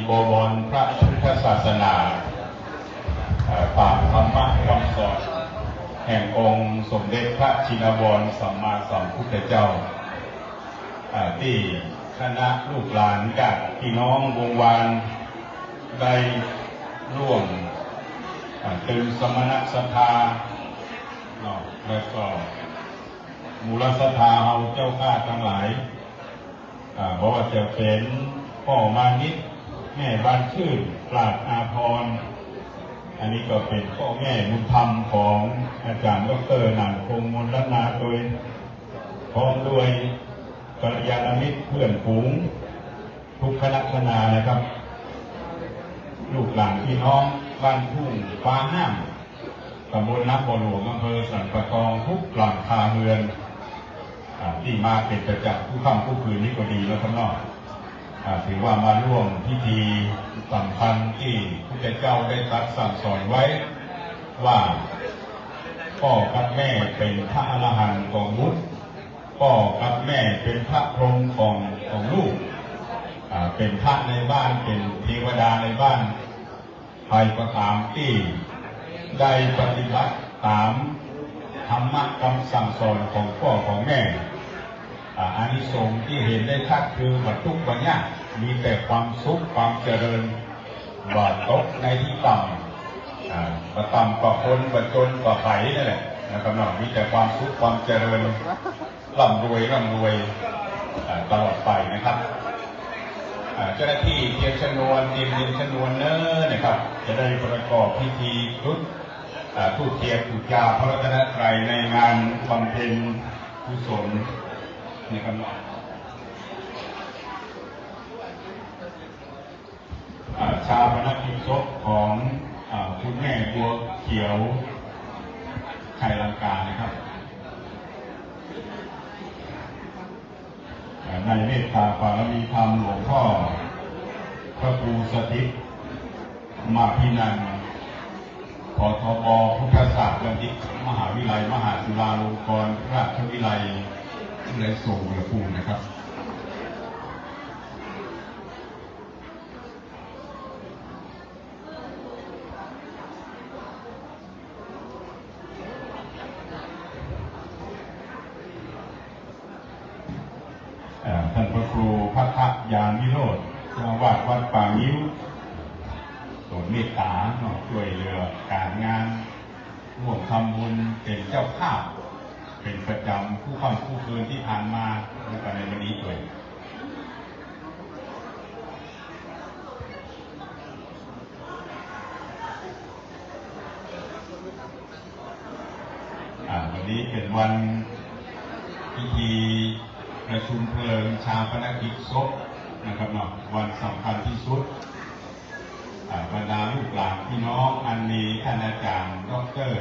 บวรพระพุทธศาสนาปากธรรมะคำสอนแห่งองค์สมเด็จพระชินวรสัมมาสัมพุทธเจ้าที่คณะลูกหลานญาติพี่น้องวงวานได้ร่วมตึงสมณศรัทธาแล้วก็มูลศรัทธาเอาเจ้าข้าทั้งหลายบอกว่าจะเป็นพ่อมานิดแม่บ้านชื่นปราดอาภรณ์อันนี้ก็เป็นพ่อแม่บุญธรรมของอาจารย์ดร.หนันคงมลนาโดยพร้อมด้วยกัลยาณมิตรเพื่อนฝูงทุกคณะคณานะครับลูกหลานพี่น้องบ้านทุ่งฟ้าห้ามตำบลนักบ่อหลวงอำเภอสันปะตองทุกหลังคาเรือนที่มาเป็นประจำผู้ค่ำผู้คืนนี้ก็ดีแล้วครับน้องถือว่ามาร่วมพิธีสำคัญที่พระเจ้าได้ตรัสสั่งสอนไว้ว่าพ่อกับแม่เป็นพระอรหันต์ของบุตรพ่อกับแม่เป็นพระพรหมของลูกเป็นพระในบ้านเป็นเทวดาในบ้านใครก็ตามที่ได้ปฏิบัติตามธรรมะคำสั่งสอนของพ่อของแม่อานิสงส์ที่เห็นได้ชัดคือวัตถุปัญญามีแต่ความสุขความเจริญบาดตกในที่ต่ำต่ำกว่าคนบรรจนกว่าไผ่นั่นแหละนะครับน้องมีแต่ความสุขความเจริญร่ำรวยตลอดไปนะครับเจ้าหน้าที่เตรียมชนวนเน้อนะครับจะได้ประกอบพิธีทูตเทียนบูชาพระรัตนตรัยในงานบำเพ็ญกุศลนะครับชาปนกิจศพของคุณแม่บัวเขียวชัยลังกานะครับในเมตตาปารมีธรรมหลวงพ่อพระครูสถิตมาพินันท์ผทบ.พุทธศาสตร์บัณฑิตมหาวิทยาลัยมหาจุฬาลงกรณราชวิทยาลัยในโสมภูมินะครับท่านพระครูพัฒยานวิโรจน์เจ้าอาวาสวัดป่างิ้วโปรดเมตตาช่วยเหลือการงานร่วมทำบุญเป็นเจ้าภาพเป็นประจำผู้ค่ำผู้คืนที่ผ่านมาในวันนี้ด้วยวันนี้เป็นวันพิธีประชุมเพลิงชาปนกิจศพนะครับเนาะวันสำคัญที่สุดบรรดาลูกหลานพี่น้องอันมีท่านอาจารย์ดร.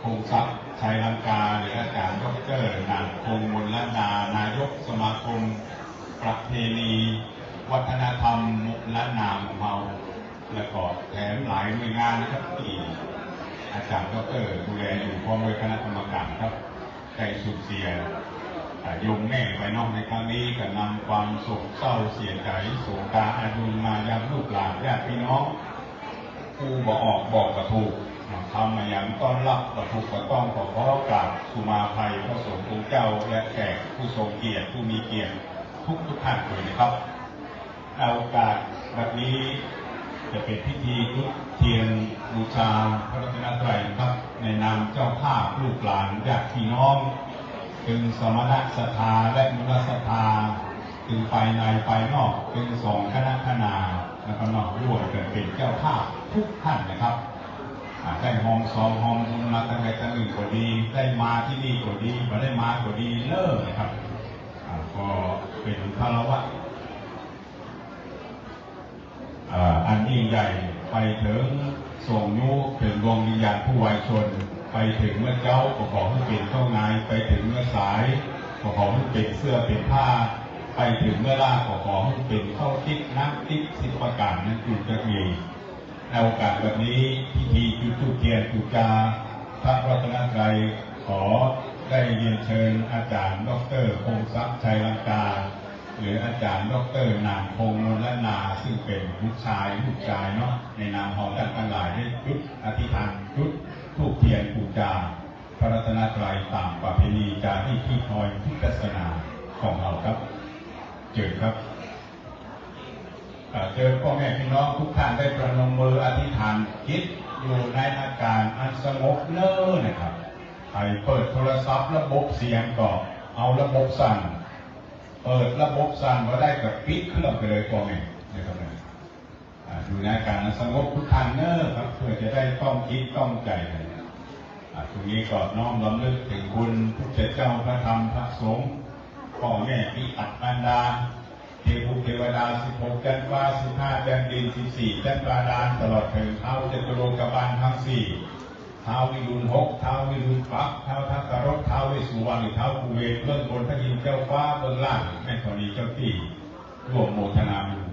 พงศักดิ์ชัยลังกาหรืออาจารย์ดร.หนันคงมลนานายกสมาคมประเพณีวัฒนธรรมล้านนาของเราและก็แถมหลายหน่วยงานนะครับที่อาจารย์ดร.ดูแลอยู่พร้อมด้วยคณะกรรมการครับใจสุดเสียโยมแม่ไปนอกในครั้งนี้ก็นำความโศกเศร้าเสียใจโศกาอาดุลมายังลูกหลานญาติพี่น้องผู้บอกกระถูกทำมาอย่างต้อนรับกระถูกกระต้องขอกราบสุมาภัยพระสงฆ์องค์เจ้าและแขกผู้ทรงเกียรติผู้มีเกียรติทุกท่านเลยนะครับเอาโอกาสแบบนี้จะเป็นพิธีจุดเทียนบูชาพระรัตนตรัยครับในนามเจ้าภาพลูกหลานญาติพี่น้องถึงสมณศรัทธาและมูลศรัทธาถึงภายในภายนอกถึงสองคณะคณานะครับนอกร่วมกันเป็นเจ้าภาพทุกท่านนะครับได้ห้องสองห้องบุญมาตั้งแต่ตั้งหนึ่งก็ดีได้มาที่นี่ก็ดีมาได้มาก็ดีเลิกนะครับก็เป็นคารวะอันยิ่งใหญ่ไปถึงส่งยุถึงดวงวิญญาณผู้วายชนไปถึงเมื่อเจ้าก็ขอให้เป็นเข้านายไปถึงเมื่อสายก็ขอให้เป็นเสื้อเป็นผ้าไปถึงเมื่อล่าก็ขอให้เป็นเข้าติ๊กน้ำติ๊กสิบประการนั้นจุดจะมีในโอกาสแบบนี้พิธีจุดธูปเทียนบูชาพระรัตนตรัยขอได้เรียนเชิญอาจารย์ดร.พงศักดิ์ชัยลังกา หรืออาจารย์ดร.นามพงษ์มลนาซึ่งเป็นลูกชายเนาะในนามของท่านทั้งหลายได้จุดอธิษฐานจุดธูปเทียนบูชาพระรัตนตรัยตามประเพณีจารีตที่คอยพุทธศาสนาของเราครับเจอครับเจอพ่อแม่พี่น้องทุกท่านได้ประนมมืออธิษฐานจิตอยู่ในอาการอันสงบเนิ่นนะครับใครเปิดโทรศัพท์ระบบเสียงก็เอาระบบสั่นเปิดระบบสั่นมาได้กับปิดเครื่องไปเลยพ่อแม่นะครับอยู่ในอาการอันสงบทุกท่านเนิ่นครับเพื่อจะได้ต้องคิดต้องใจตรงนี้ก็น้อมรำลึกถึงคุณพระเจ้าพระธรรมพระสงฆ์พ่อแม่พี่อัตมารดาเทวดา16 จันทร์ฟ้า15 จันทร์ดิน14 จันทร์บาดาลตลอดถึงเท้าจตุโลกบาลทั้ง4เท้าวิรุณ6เท้าวิรุณปักเท้าทักกรถเท้าเวสสุวรรณเท้าภูเวศเบื้องบนพระอินทร์เจ้าฟ้าเบื้องล่างแม่ธรณีเจ้าที่ร่วมโมทนาบุญ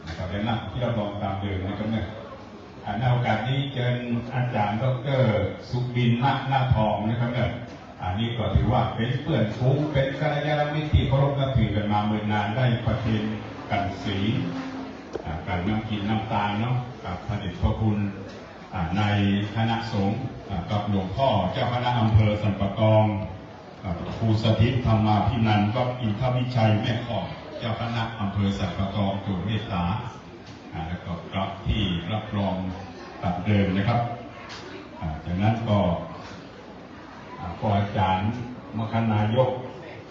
นะครับและนั่งที่เราลองตามเดิมนะครับเนี่ยในโอกาสนี้เชิญอาจารย์ดร.สุบินนาคทองนะครับเนี่ยอันนี้ก็ถือว่าเป็นเพื่อนฝูงเป็นกัลยาณมิตรที่เคารพนับถือกันมาเมื่อนานได้ประเคนกันศีลกันน้ำกินน้ำตาลเนาะกับพระเดชพระคุณในคณะสงฆ์กับหลวงพ่อเจ้าคณะอำเภอสันปะตองครูสถิตธรรมาภินันท์ก็อินทวิชัยแม่ข้อเจ้าคณะอำเภอสันปะตองโปรดเมตตาแล้วก็กลับที่รับรองตัดเดิมนะครับจากนั้นก็อาจารย์มคณายก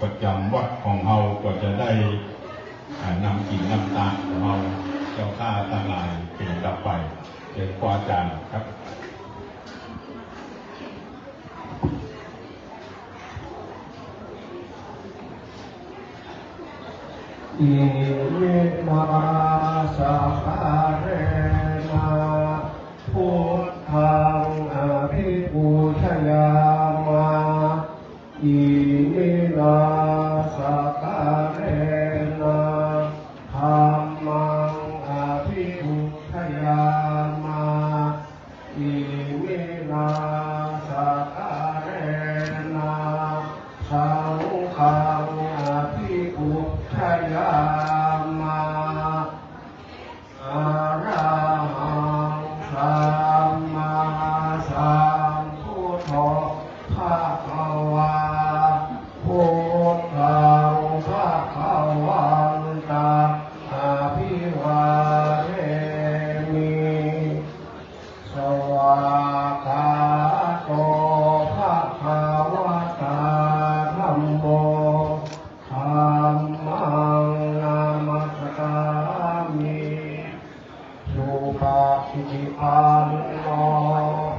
ประจำวัดของเราก็จะได้นำกิ่งน้ำตาลของเราเจ้าข้าตั้งหลายเป็นดับไปเป็นอาจารย์ครับอิมินาสาคาเรนะพุทธังอภิปูชยามาอิมินาสาคาเรนะธัมมังอภิปูชยามาอิมินาสาคาเรนะสังฆังอภิปูชยามาอะระหังสัมมาสัมพุทโธภะคะวาพุทธังภะคะวันตังอะภิวาเทมิสวากขาโตภะคะวะตาธัมโมธัมมังนามัสสามิสุปฏิปันโน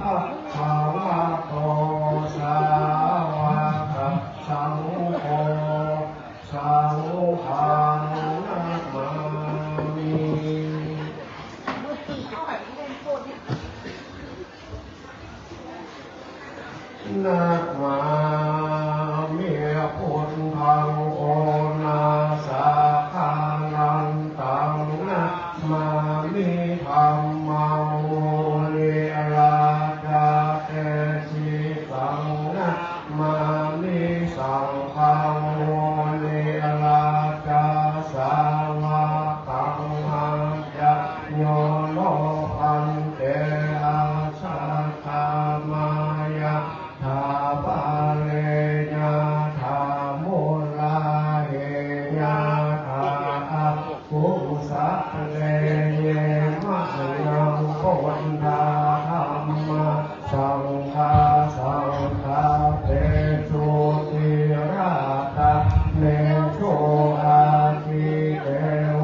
ภะคะวะโตสาวกสังโฆสังฆังนะมามินะมามิพุทธังโอนาสาคารันตังนะมามิธัมมังโมนิราชาเตสิตังนะมามิสังฆังโมนิราชาสาวกังหังจะโยโนพันเตอาสาธามายะทาบาเลญาทามุลาเฮญาทาอัปปุสะเลเยมะยังโพธิธาธัมมาสังฆาสังฆาเตสุติราตะเนโชอาทิเต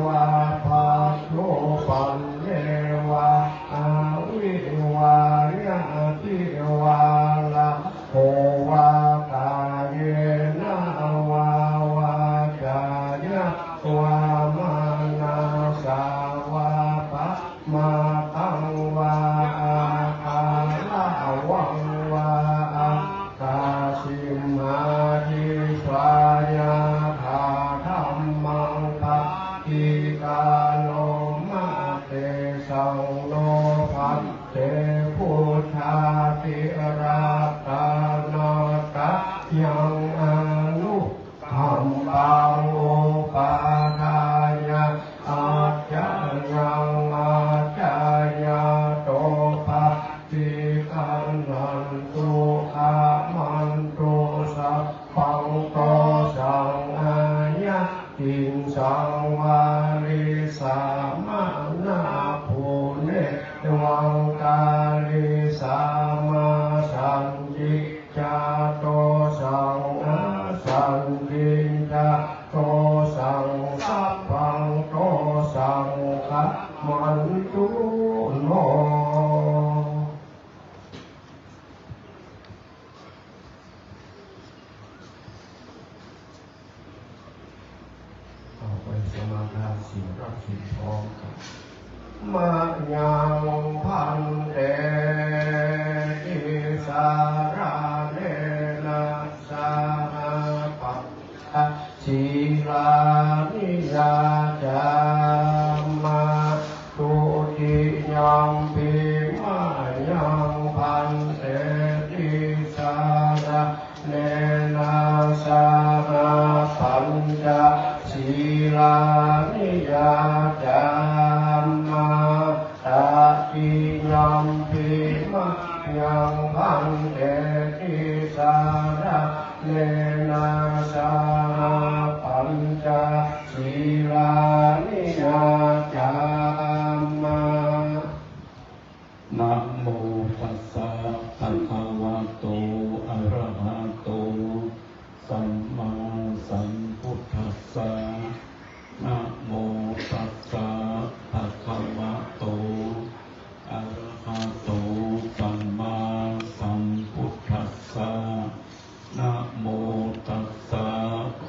วะภาโลปันเนวะอาวิวายะติวาลาโหวากาเยนะวาวาจายะวามานาสาวาปะมาตังวาอาคาลาวังวาอากาสิมาทิสวายาธาธัมมังปะทิกาโนมะเตสังโนภัตเตพุทธาติราตานาตะยังอนุธัมมังโอปา สังฆมันตุโนเอาไปสมาทานศีลรับศีลพร้อมกันมายังพันเตติสาราเนนะสาปัตถะศีลานิยาจามาตุติยังปิมายังพันเตติสาราเนนะสาปัญจศีลานิยาจามาตติยังปิมายังพันเตติสาราเนนะสาปัญจศีลานิยาจามานะโมตัสสะภะคะวะโตอะระหะโตสัมมาสัมพุทธัสสะนะโมตัสสะภะคะวะโตอะระหะโตสัมมาสัมพุทธัสสะนะโมตัสสะ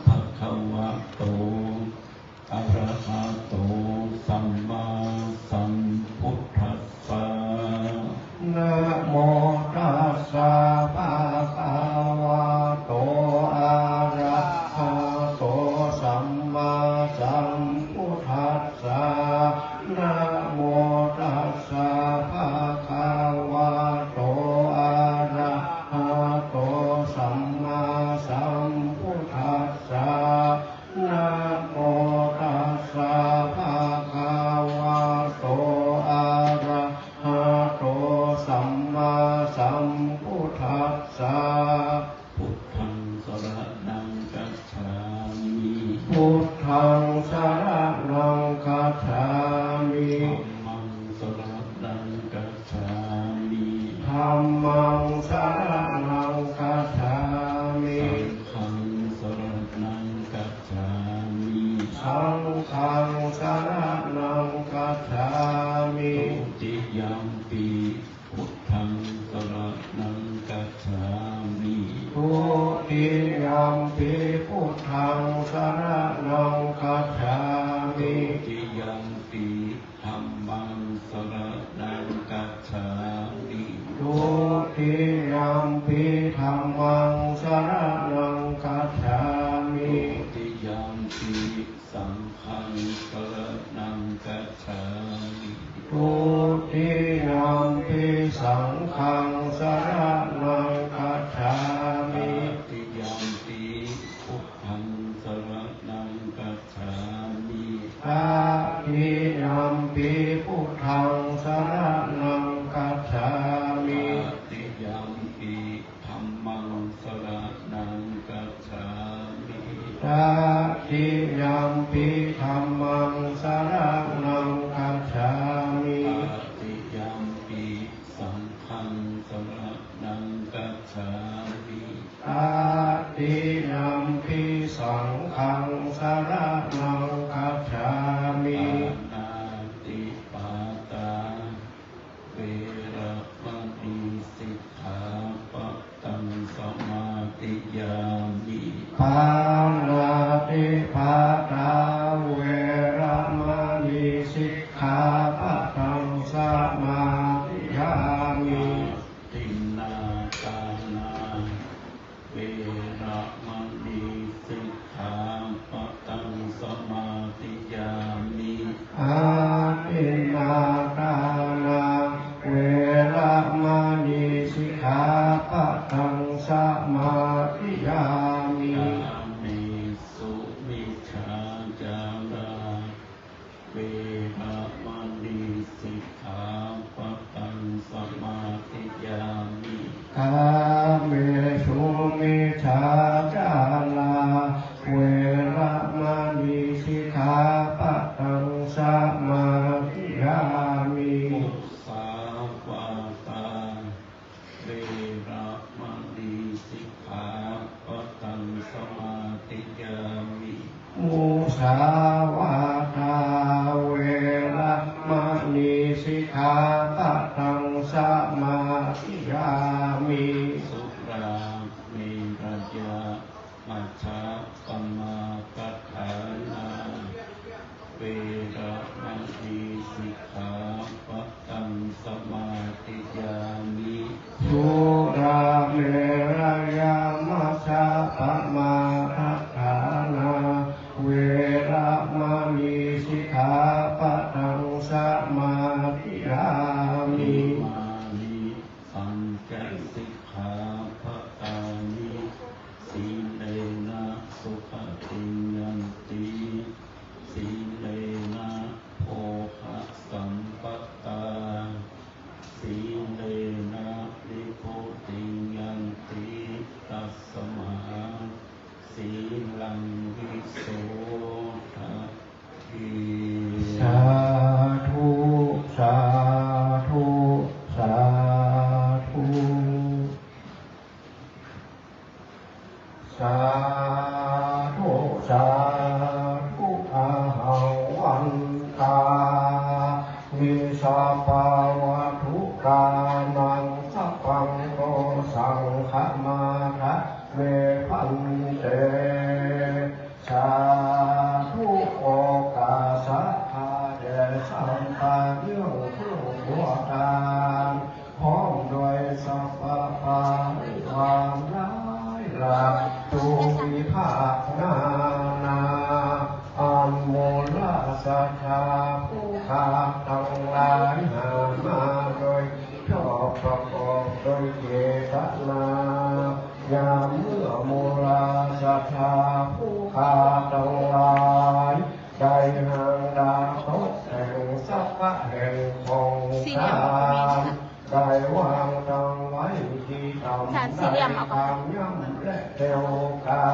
ภะคะวะโตอะระหะโตสัมมาสัมพุทธัสสะนะโมตัสสะภะคะวะโตอะระหะโตสัมมาสัมพุทธัสสะนะโมตัสสะภะคะวะโตอะระหะโตสัมมาสัมพุทธัสสะนะโมตัสสะภะคะวะโตอะระหะโตสัมมาสัมพุทธัสสะพุทธังสรณังคัจฉามิพุทธังสรณังคัจฉามิธัมมังสรณังคัจฉามิธัมมังสรณังคัจฉามิสังฆังสรณังคัจฉามิสังฆังสรณังคัจฉามิตุติยัมปิพุทธังสรณังคัจฉามิตุติยัมปิพุทธังสรณังคัจฉามิตุติยัมปิธัมมังสรณังคัจฉามิตุติยัมปิธัมมังสรณังคัจฉามิตุติยัมปิสังฆังสรณังคัจฉามิตุติยัมปิสังฆังสรณังคัจฉามิตุติยัมปิพุทธังสรณังคัจฉามิตติยัมปิพุทธังสรณังคัจฉามิตติยัมปิธัมมังสรณังคัจฉามิตติยัมปิธัมมังสรณังคัจฉามิตติยัมปิสังฆังสรณังคัจฉามิตติยัมปิสังฆังสรณังคัจฉามิปานาติปาตาเวระมณีสิกขาปะทังสมาธิยามิปานาติปาตาเวระมณีสิกขาปะทังสมาธิยามิตินนาทานาเวระมณีสิกขาปะทังสมาธิยามิอาทินนาทานาเวระมณีสิกขาปะทังสมาธิยามิอามิสุมิจฉาจาราเวระมณีสิกขาปะทังสมาธิยามิกาเมสุมิจฉาจาราเวระมณีสิกขาปะทังสมาธิยามิมุสาวาทาเวระมณีสิกขาปะทังสมาธิยามิมุสาวาทาเว ปะทังสมาธิยามิสุราเมรยามัชฌะปมากัฏฐานาเวระมณีสิกขาปะทังสมาธิยามิสุราเมรยามัชฌะปมากัฏฐานาเวระมณีสิกขาปะทังสมาธิยามิมานิสังฆสิกขาปะทานิสีเลนะสุขติยันติสีเลนะโภคะสัมปตาสีเลนะลิโพติยันติตัสสมาสีลังวิโสทะทิสาธุสาธุสาธุสาธุสาธุอาหังวันตาวิสาปาวะทุกานังสัพพังโตสังฆมาคะเมพันเตสาธุโอกาสะทาเดสัมปะเยื่องเครื่องหัวตาพร้อมด้วยสัพพะปาริวารร้ายหลักตุวิภาคนานาอันโมลสัจจาผู้ขาดทั้งหลายหามาโดยชอบประกอบโดยเจตนายามเมื่อโมลสัจจาผู้ขาดทั้งหลายได้หางดาตกแต่งสัพพะแห่งของทานได้วางตั้งไว้ที่ทำได้ทำย่ำและเทวกา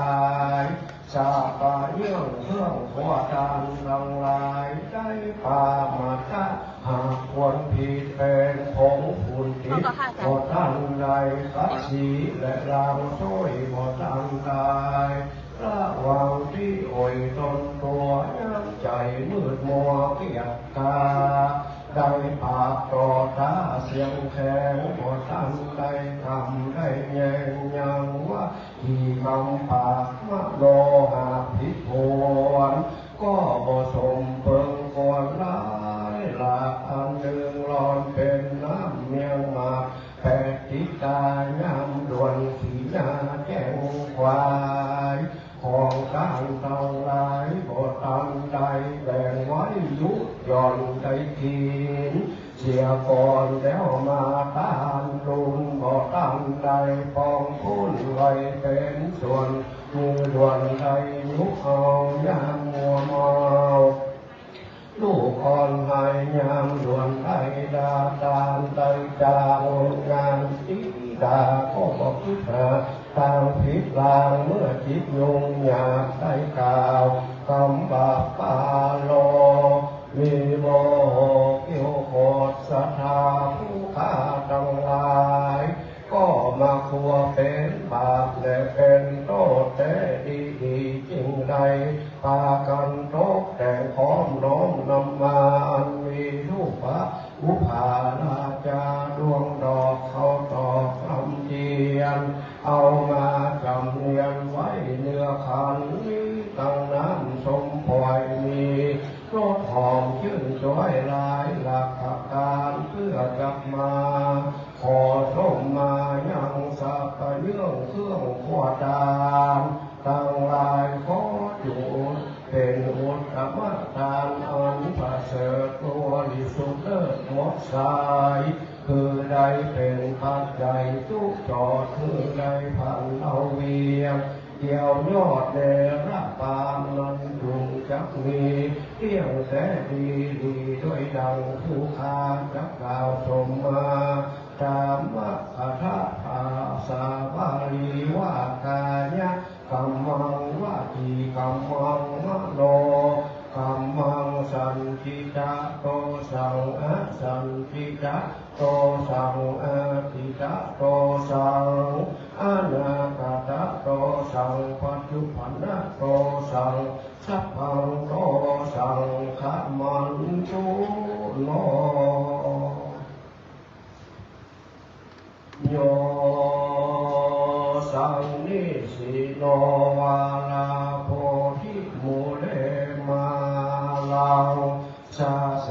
ยสาปะเยื่องเครื่องหัวทานทั้งหลายได้ปามาทะหากควรผิดเป็นผงฝุ่นทิพย์บ่ทันใดสักสีและรางช่วยบ่ทันใดระวังที่อ่อยตนตัวย้ำใจมืดมัวเกียจกาได้ปากต่อตาเสียงแข็งบ่ทันได้ทำได้แยงยังว่าที่คำปากมะโลหะพิพวนก็บ่สมเปิงก่อนร้ายหลักอันหนึ่งร้อนเป็นน้ำเมียงมาแปดทิตายามด่วนสีหน้าแจ้งควายของการทั้งหลายบ่ทันใดแบ่งไว้ยุย่อนได้กินเสียก่อนแล้วมาตานลุนบ่ทันใดปองพุ่นไว้เป็นส่วนมือด่วนใดยุเอายามมัวเมาลูกอ่อนหายยามด่วนไทยดาตานไตจางงานตีดาก็บอกคิดหาทางผิดลางเมื่อจิตยุ่งยากได้กล่าวคำบาปปาโลมีโมโหกิโหโคตสถาผู้ฆ่าทั้งหลายก็มาคัวเป็นบาปและเป็นโทษแต่ดีจริงใดพากันตกแต่งพร้อมน้อมนำมาอันมีรูปะอุปาราจาดวงดอกเขาตอกลำเทียนเอามาจำเนียนไว้เนื้อขันนี้ตั้งน้ำสมปล่อยมีรสหอมชื่นสวยหลายหลักการเพื่อจับมาขอส่งมายังสัพพะเยื่องเครื่องขวดานตั้งหลายขอจุดเป็นอุตตมทานอันประเสริฐบริสุทธิ์เลิศหมดสายคือได้เป็นปัจจัยทุกจอดคือได้พันเอาเวียงเกี่ยวยอดเดระปานนั้นดุงจักมีเที่ยงแสดีด้วยดังผู้ค้าจักกล่าวสมมาตามว่าอัฏฐาสาบาลีว่ากายะกัมมังวาทีกัมมังมโนกัมมังสันติจาโตสังอาสันติจาโตสังอาติจาโตสังอนาคตโตสังปัจจุบันโตสังสัพพังโตสังขมันตุโล โยสังนิสิโนวาลาโพธิมูเลมาลังชาเส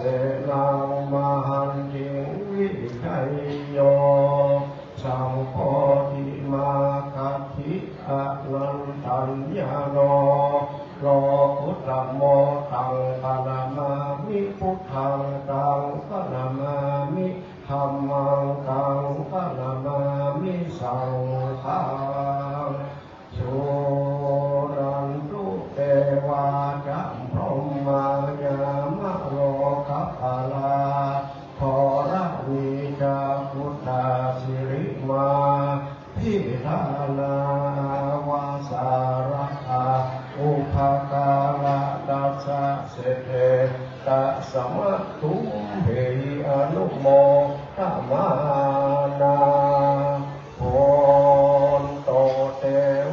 นังมหันติวิชัยโยสัมโพธิมาคัตถิอนันตัญญาโนโลกุตโมตังปนามามิพุทธังตังปนามามิธัมมังตังปนามามิสังฆังสุนันตุเตวาจัมพรหมายามะโลกัปปะลาโทระวิจาพุทธาสิริมาพิธานาวาสาระอาอุปกาละดัสสะเสเตตัสมัตถุเหิอนุโมทมานาโอนโตเต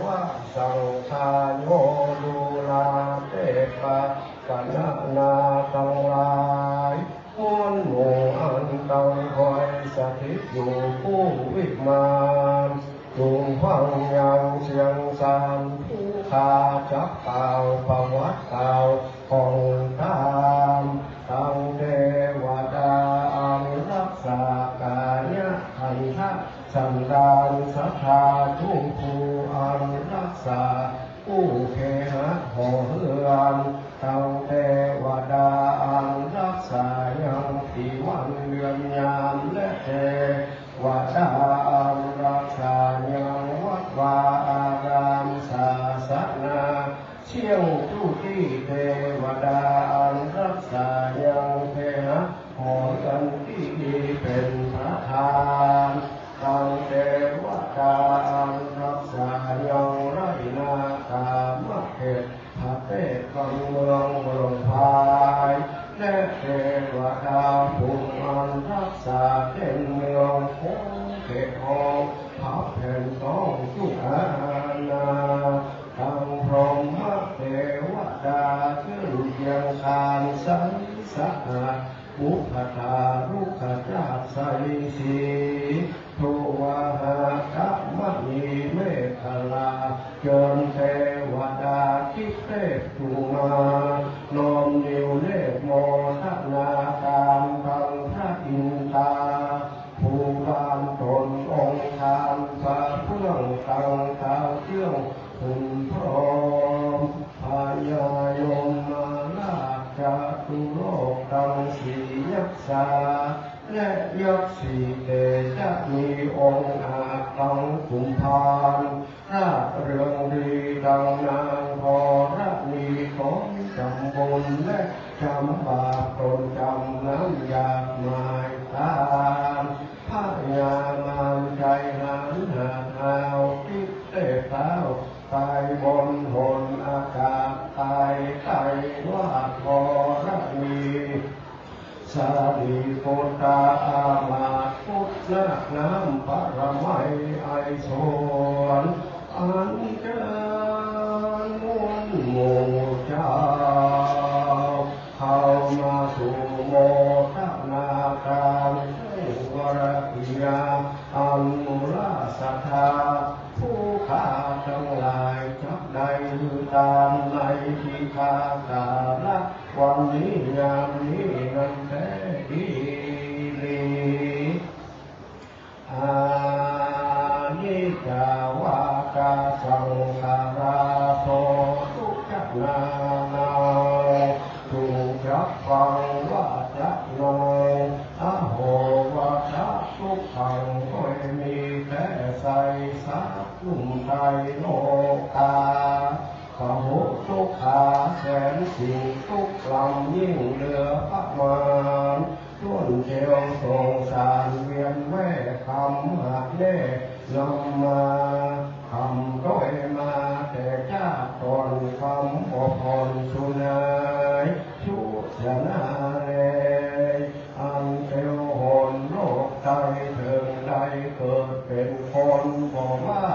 วะสังฆาโยดูลาเตปะกะนะนาตังหลายมวลหมู่อันตังคอยสถิตอยู่ผู้วิมานจุงฟังยังเสียงสานผู้ขาจับเต่าประวัติเต่าของตามตั้งเทวดาอันรักษากายขันธ์สันดานสัทธาทุกผู้อันรักษาผู้เคหะหอเฮือนตั้งเทวดาอันรักษายังปีวันเดือนยามและเทวดาอันรักษายังวัดวาอารามศาสนาเชี่ยงทุติเทวดาอันรักษายังเคหะหอกันที่เป็นประธานตั้งเทวดาอันรักษายังไรนาคามะเขตพระเทพกังเมืองบรมพายและเทวดาผู้อันรักษาเป็นเมืองคงเขตทองพับแผ่นต้องสุอาณาตั้งพรหมเทวดาขึ้นเพียงคานสันสะอาดบุพธาลุกขจาตไสสีโทวาหากะมะนีเมฆลาเจิญเทวดาทิเทพจุมาน้อมนิ้วเลขโมทนาการทังพระอินทราผู้บานตนองค์ทานพระเพื่องตังเท้าเชื่องหุ่นพร้อมพายายมมาลาจาตุโลกตังสียักษาและยักษ์สีเตจะมีองค์อาจตังกุมภานราชเรืองดีดังนางพอระมีของจำบุญและจำบาปตนจำน้ำยาหมายตามพระยามามใจหันหาหาวทิศเตเท้าตายบนหนอากาศตายไตว่าพอระมีสาลีโกตาอามาพุทธนาน้ำปรมัยไอโสนอันเจริญหมู่เจ้าเข้ามาสู่โมทนาการวรกิยาอันมุราศรัทธาผู้ข้าทั้งหลายจับได้ตามในที่ข้ากาละวันนี้ยามนี้นั้นแท้ดีลีอานิจจาวากาสังขาราโสทุกขนานาถูกรับฟังว่าจะนอยอโหวาทะทุกขังก็มีแต่ใส่สักลุ่มใจโลกาขมุทุกขาแสนสิ่งทุกลำยิ่งเหลือประมาณต้นเชียวสงสารเวียนแม่คำหักแน่นำมาคำก้อยมาแต่จ้าตอนคำบอกพรสุนายชุชนะเรอันเทวหนโลกใจถึงใดเกิดเป็นคนบอกว่า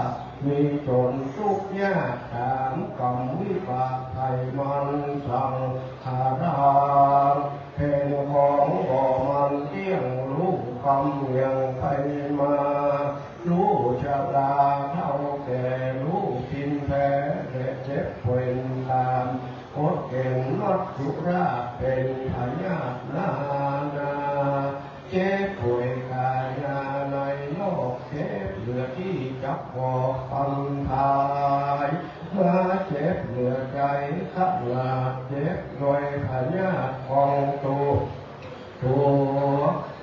มีจนทุกข์ยากถามกรรมวิบากไทยมันสั่งขาดาเพลของบ่มันเที่ยงรู้คำยังไปมา เจ็บป่วยกายในโลกเจ็บเหลือที่จับบอกปัญหามาเจ็บเหลือใจขนาดเจ็บโดยพญาของตัว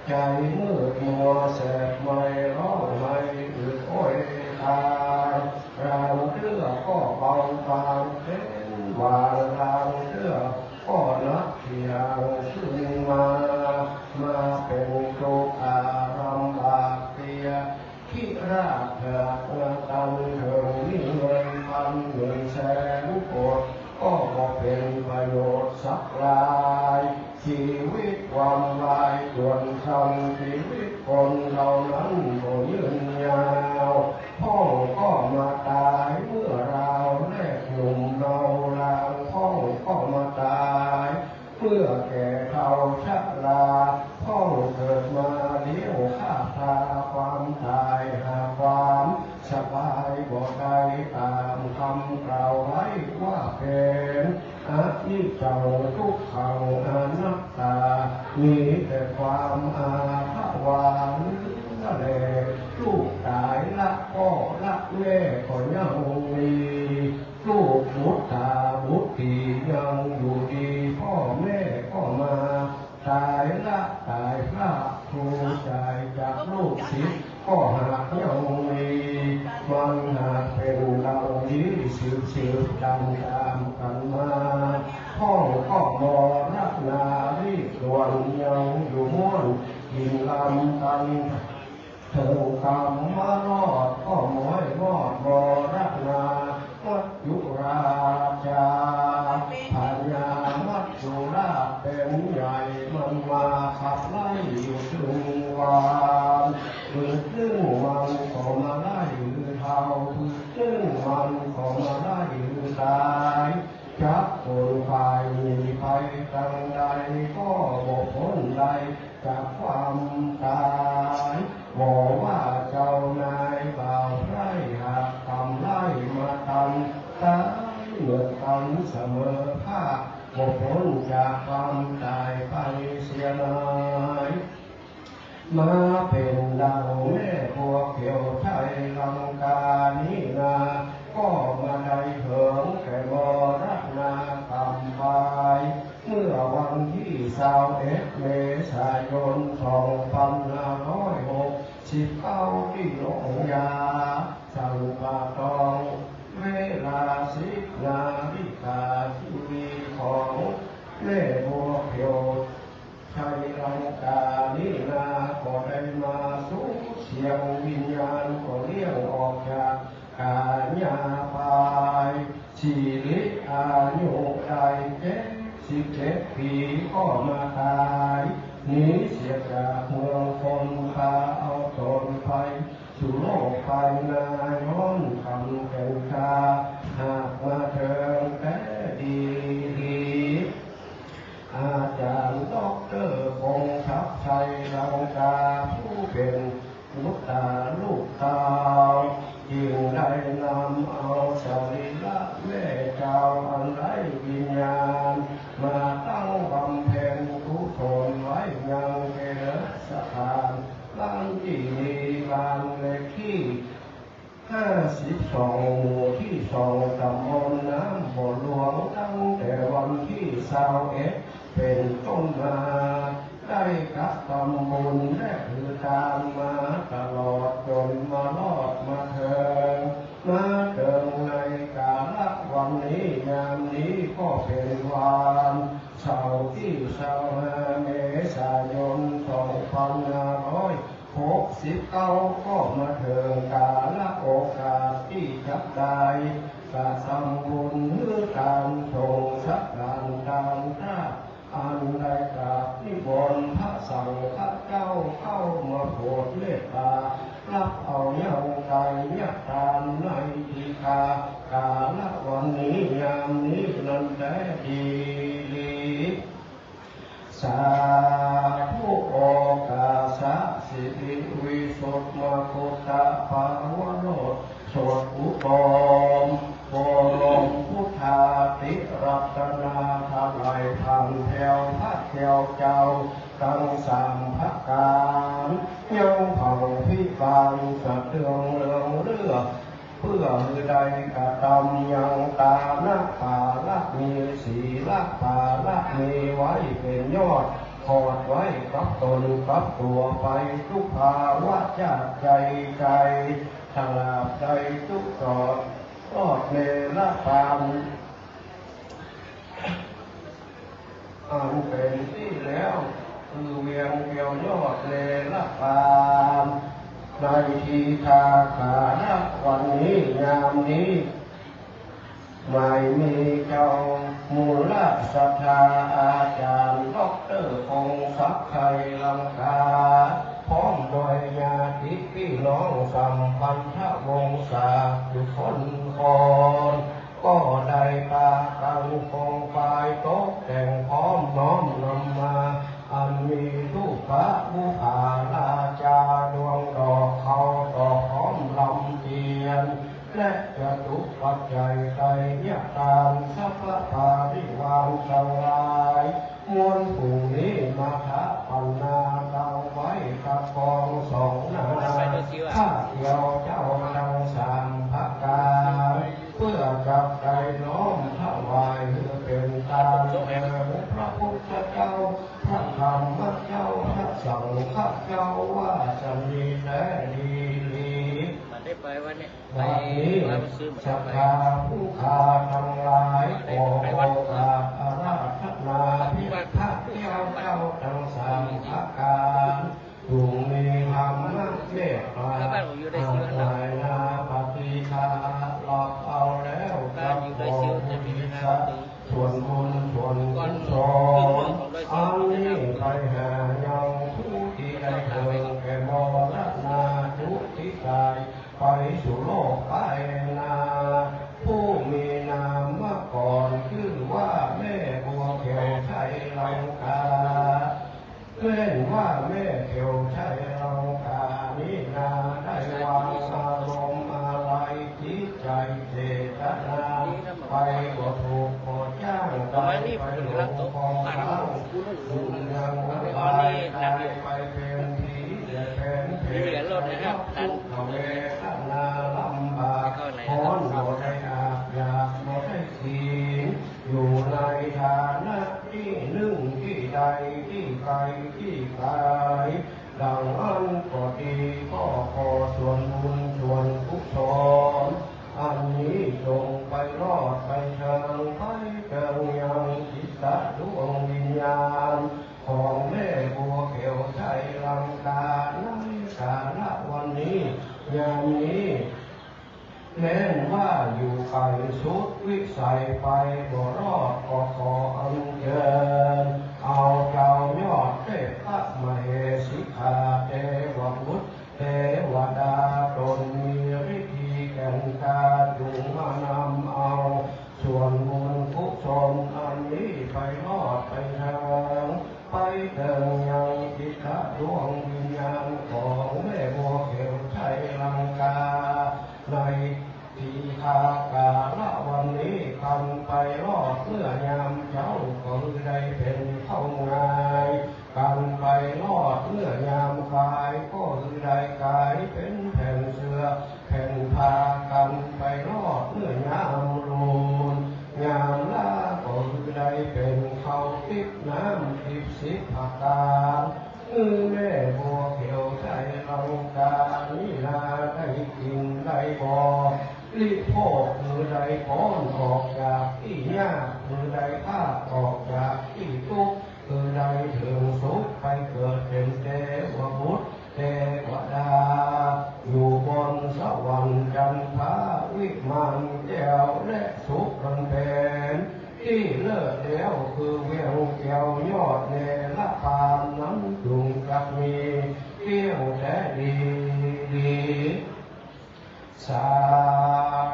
ใจมืดมัวแสบไม่ร้องไม่อึดอ้อยตายเราเชื่อก็เบาบางเป็นวางเราเชื่อก็นักเพียงขึ้นมาเป็นโรคอารมณ์บาดเตียที่ราบเถิดตันเถิดนี่เงินพันเงินแสนโกดก็บอกเป็นประโยชน์สักรายชีวิตความวายจนทำชีวิตคนเรานั้นก็ยืนยาวพ่อก็มาตายเมื่อเราแรกหนุ่มเราลางพ่อก็มาตายเมื่อแก่เฒ่าชราพ่อเกิดมาเลี้ยวข้าพาความตายหาความสบายบ่ได้ตามคำกล่าวไว้ว่าเป็นอนิจจังทุกขังอนัตตามีแต่ความอาภวานั่นแหละลูกตายละพ่อละแม่ก็ยังมีลูกบุตรตาบุตรียังอยู่ดีพ่อแม่ก็มาตายละตายพระครูใจจากลูกศิษย์ก็หากยังมีมันหากเป็นเรานี้สืบตามกันมาพ่อก็มรณารีดวนยังอยู่ม้วนกินลำกันเถิงกรรมมารอดก็ม้อยรอดมรณาวัดยุราชาพญาวัดจุราชเป็นใหญ่มันมาขับไล่อยู่ถึงวานมือซึ่งมันก็มาไล่เท้าซึ่งมันก็มาไล่ตายจับคนฝ่ายมีภัยตั้งใดก็บอกพ้นใดจากความตายบอกว่าเจ้านายบ่าวไร่หากทำไล่มาทำตายเหมือนกันเสมอภาคบอกพ้นจากความตายไปเสียนายมาเป็นดังแม่พวกเกี่ยวไทยลังกานี้นาก็มาได้เถิงแก่มรณะกรรมไปเมื่อวันที่21 เมษายน 2569ที่หลงยาสังปะตองเวลา10 นาฬิกาที่มีของแม่พวกเกี่ยวไทยลังกานี้นาก็ได้มาสูญเสียงวิญญาณก็เลี้ยงออกจากกายาภายชีวิตอายุได้77 ปีก็มาตายหนีเสียจากเมืองคนพาเอาตนไปสู่โลกภายนาย้อนคำแก่นคาหากมาเถิงแต่ดีอาจารย์ด็อกเตอร์คงทับชัยลังกาผู้เป็นลูกตาลูกตายิ่งได้นำเอาสรีระแม่เจ้าอันไร้วิญญาณมาตั้งบำเพ็ญกุศลไว้ยังเกศสถานบ้านที่มีบ้านเลขที่52 หมู่ที่ 2 ตำบลน้ำบ่อหลวงตั้งแต่วันที่21เป็นต้นมาได้กับทำบุญและคือทานมาตลอดจนมารอดมาเถิงในกาลวันนี้ยามนี้ก็เป็นวันเสาร์ที่25 เมษายน 2569ก็มาเถิงกาลโอกาสที่จับได้กระทำบุญหรือการส่งสักการตามพระอันใดกราบนิมนต์พระสังฆเจ้าเข้ามาโปรดเมตตารับเอาเย้าใจยักทานในทีฆากาลวันนี้ยามนี้นั้นได้ดีสาธุโอกาสสิริวิสุทธิมกุฏตภาวโรสวดอุตมโพลมพุทธาติรัตนาทลายพันแถวพระแถวเจ้า ตังสามภการยังเผ่าพิบาลสะเทืองเรืองเรือเพื่อหือใดกระทำยังตาละปาละมีศีละปาละมีไว้เป็นยอดขอดไว้กับตนกับตัวไปทุกภาวะจากใจใจทางลาบใจทุกสอดรอดเนรปานอันเป็นที่แล้วคือเวียงเกี่ยวยอดเนรปานในทีทาขานะวันนี้ยามนี้ไม่มีเจ้ามูลศรัทธาอาจารย์ด็อกเตอร์คงศักดิ์ไทยลังกาพร้อมโดยญาติพี่น้องสัมพันธวงศาทุกคนคนก็ได้พากันคงฝ่ายโต๊ะแต่งพร้อมน้อมนำมาอันมีรูปพระบูชาราชาดวงดอกเขาต่อพร้อมลำเทียนและจะตุปัจจัยใจยะตามสัพพะริวารทั้งหลายมวลผู้นี้มาทะปันนาตั้งไว้กับกองสองนาข้าเกี่ยวเจ้าดังสามภการเพื่อจับใจน้อมถวายเพื่อเป็นตามแด่พระพุทธเจ้าพระธรรมเจ้าพระสังฆเจ้าว่าจะมีและดีไปวันนี้ไปศรัทธาผู้ขาทั้งหลายขอโอกาสอาราธนาพิพากษ์เจ้าทั้งสามภาการถูกมีธรรมะเมตตาอาลัยนาปฏิฆาหลอกเอาแล้วกับโอภิชาส่วนบุญส่วนกุศลอันนี้ไปหายังผู้ที่ได้เกิดแก่มรณะทุกทิกายไปสู่โลกไปนาผู้มีนามเมื่อก่อนชื่อว่าแม่บัวเขียวชัยลังกาเล่นว่าแม่เขียวชัยลังกานี้นาได้วางอารมณ์อะไรจิตใจเจตนาไปบ่ถูกบ่จ้างไปหลงของเขาบุญยังไปตายไปเป็นผีเป็นเพศทุกขเวทนาลำบากขอหน่อยอาบอยากหน่อยสีอยู่ในฐานะที่หนึ่งที่ใดที่ไกลที่ไกลดังอันก็ดีก็ขอส่วนบุญส่วนกุศลอันนี้จงไปรอดไปเชิงไปเชิงยังจิตดวงวิญญาณของแม่บัวเขียวชัยลังกาในกาลวันนี้ยามนี้แม้นว่าอยู่ไกลสุดวิสัยไปบ่รอดก็ขออัญเชิญเอาเจ้ายอดเทพมเหสิกาเทวบุตรเทวดาตนมีฤทธิ์แก่นกาจุงมานำเอาส่วนบุญกุศลอันนี้ไปรอดไปทางไปเดินยังจิตดวงวิญญาณของแม่บัวเขียวชัยลังกาในทีฆากาละวันนี้คำไปรอดเมื่อยามเจ้าก็ได้เป็นเข้าง่ายกันไปรอดเมื่อยามกายก็ได้กลายเป็นแผ่นเสือแผ่นผ้ากันไปรอดเมื่อยามรูนยามลาก็ได้เป็นเข้าทิพน้ำทิพสิบประการแม่บัวเขียวใจลังกานี่นาได้กินได้บอกรีบโพกมือใดก้อนออกจากที่ยากมือใดผ้าออกจากที่ทุกข์มือใดถึงสุขไปเกิดเป็นเทวบุตรเทวดาอยู่บนสวรรค์จันทราวิมานแก้วและสุขกันเป็นที่เลิศแล้วคือเวียงแก้วยอดเนรพานนั้นจุงกับมีเที่ยวแต่ดีสา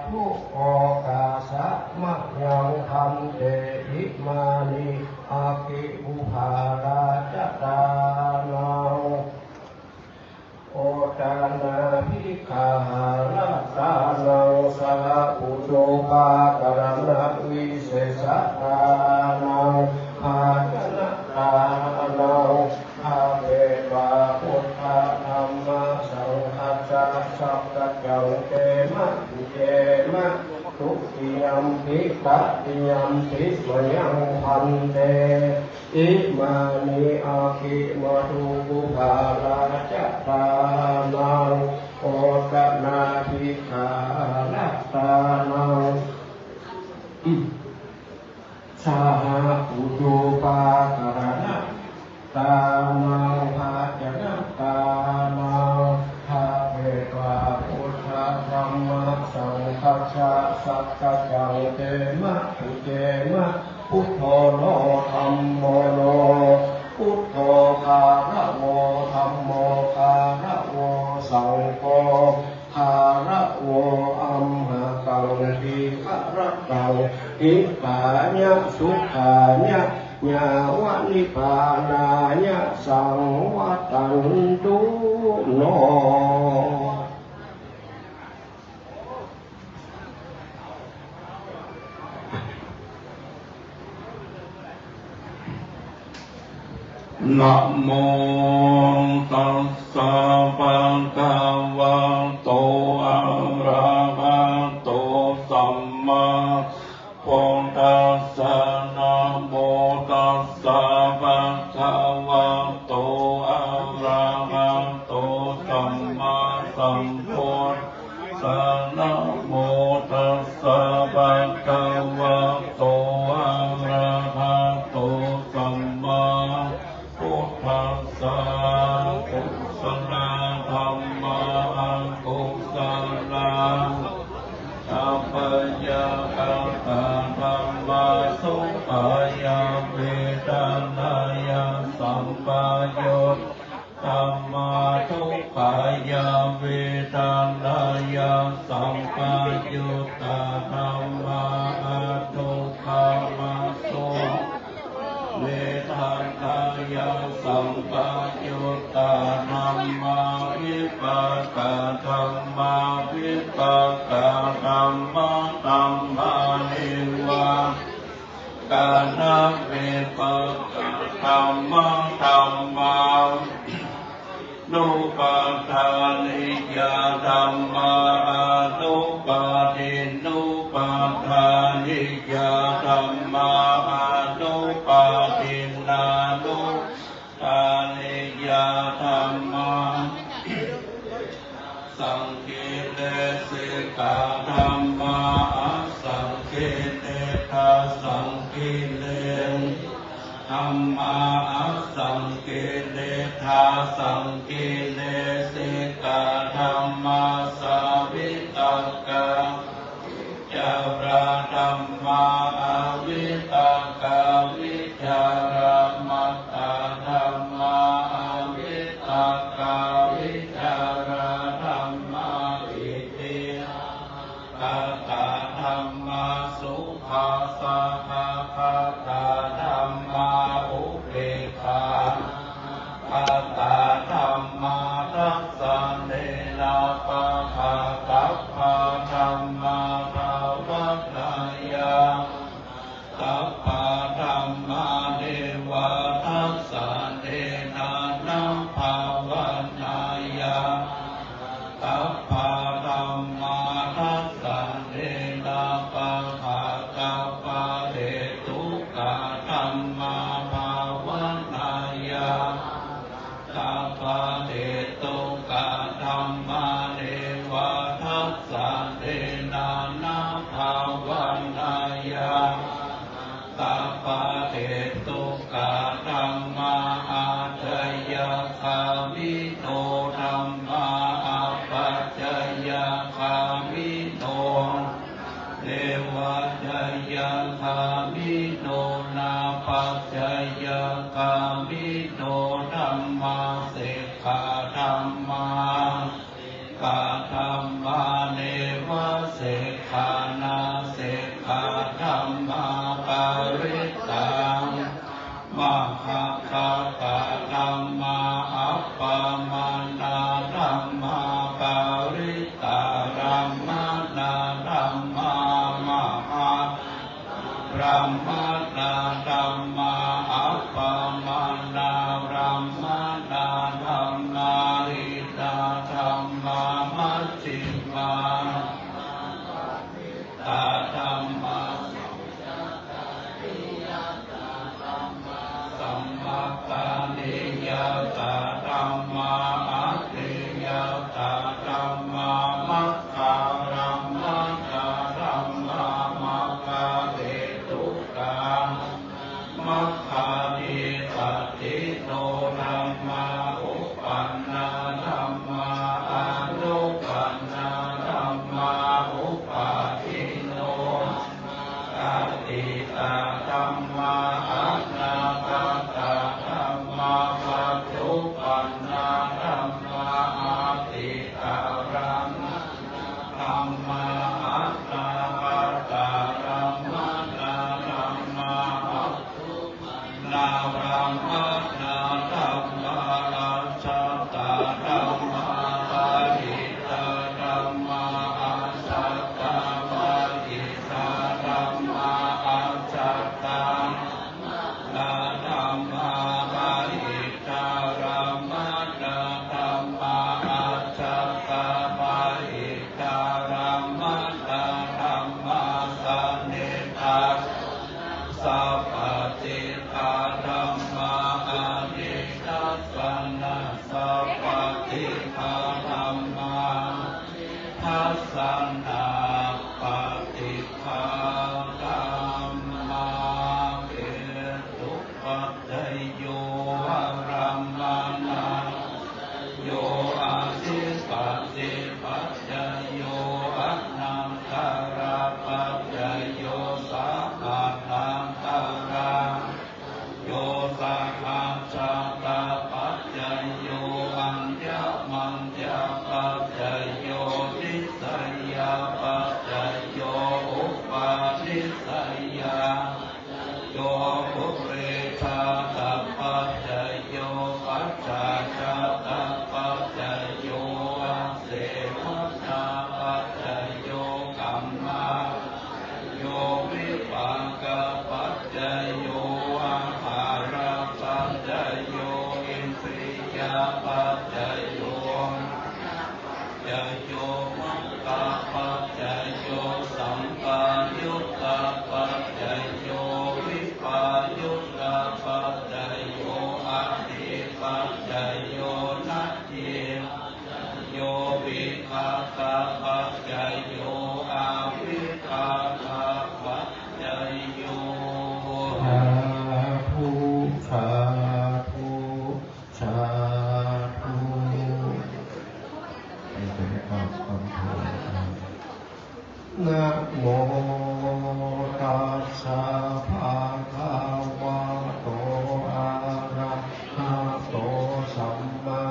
ธุโอกาสะมะยังทันเตหิมานิอาคิอุภาราชตานังโอตานาภิกขาราตานังสหปุโชปากรณะวิเศษตานังภาชนะตานัง ติยัมปิมยังพันเตอิมานิอาคิมาตุบุภาราจัตตานังโอตนาภิกขาลัตตานังสาหุตุปาการะตานังภาจนะตานังภาเวตวาพุทธธัมมะสังฆัสสะสัจจังเตมะปุเตมะพุทโธโนธัมโมโนพุทโธคาระโวธัมโมคาระโวสังโฆคาระโวอัมหะกังทีฆะระกังหิตายะสุขายะญาวะนิพพานายะสังวัตันตุโนนะโมตัสสะภะคะวะโตอะระหะโตสัมมาพุทธัสสะนะโมตัสสะภะคะวะโตอะระหะโตสัมมาสัมพุทธัสสะนะโมตัสสะภะคะวะโตอะระหะโตสัมมาพุทธัสสะกุศลธัมมากุศลสัพพยากตาธัมมาสุขายาเวทนายาสัมปยุตธัมมาทุกขายาเวทนายาสัมปยุตตาธัมมาทุกขามาสุเวทนายาสัมปยุตตาธัมมาวิปัสสนาธัมมาวิปัสสนาธัมมาธัมมานิวากานะวิปัสสนาธัมมาธัมมานุปัฏฐานิยาธัมมานุปาทินุปัฏฐานิยาธัมมานุปาทินานุปาทิยาธัมมาสังคิเลสิกาธัมมาสังคิเลทัสสังคิเลธัมมาสังคิเลทัสสังคิเลสิกาธัมมาสาวิตกะจาราธัมมาอวิตกะวิจารมัตตาธัมมาอวิตกะวิจารธัมมาอิติปัตตาธัมมาสุขาสะภะคะตาธัมมาอุเบกขาปัตตาธัมมาทัสสะเนนะปะภะกัปปะธัมมาภาวนายากัปปะธัมมาเนวะทัสสะเนนะนะภาวนา มัชฌิ ตาธัมมาอริยตาธัมมามัคคารัมมัคคารัมมามัคคาเวทุกามัคคานิปติโนธัมมาอุปันนาธัมมาอนุปันนาธัมมาอุปาทิโนอาติตาธัมมาอนาคตาธัมมาปัจจุปันนาธัมมาอาติตารังธัมมาอนาคตาธัมมานาธัมมานารัมมะนาธัมมาอาชัตตาธัมมาปาหิตาธัมมาอาชัตตาปาหิตาธัมมาอาชัตตานาธัมมาปาหิตาธัมมานาธัมมาอาชัตตาปาหิตาธัมมานาธัมมาสันนิทาสัพพติทาธัมมาอานิทัสสนะสัพพติทาธัมมาทัสสนะปฏิภาธัมมาเกตุปัจจโยรัมมานาโยอาทิปัสสิปัจจโยอนันตระปัจจโยสัพพะนันตระโยสัพพะสัตตปัจจโยอัญญมัญญปัจจโยทิสัยยปัจจโยอุปาทิสัยยโยปุเรชาตปัจจโยปัจจาชาตปัจจโยอาเสวัตาปัจจโยกัมมาโยวิปังกปัจจโยอาหาราปัจจโยอินทรียปัจจโยจโยมัคคปัจจโยสัมปายุตตปัจจโยวิปายุตตปัจจโยอธิปัจจโยนัตถิโยวิคาตปัจจโยอาวิคาตปัจจโยสาธุสาธุสาธุให้เป็นความเพียรนะโมตัสสะภะคะวะโตอะระหะโตสัมมา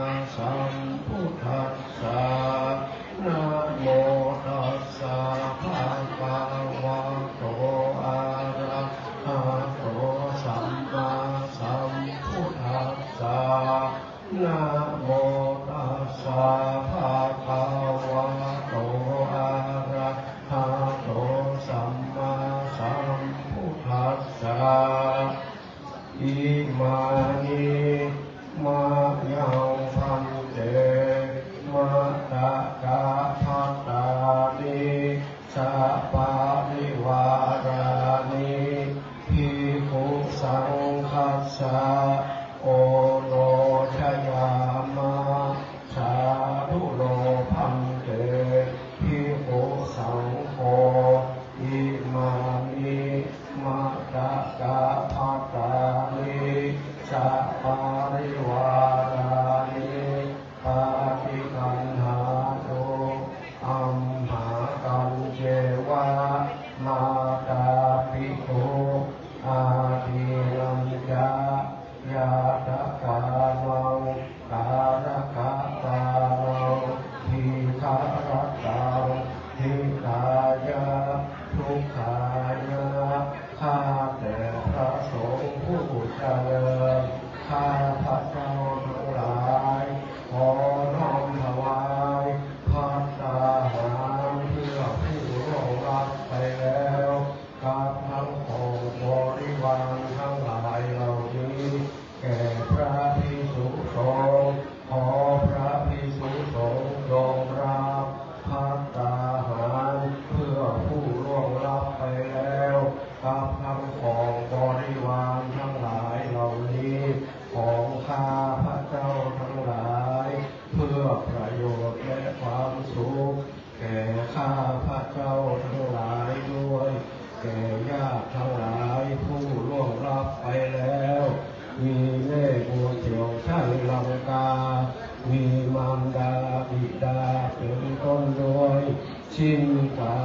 ชินกา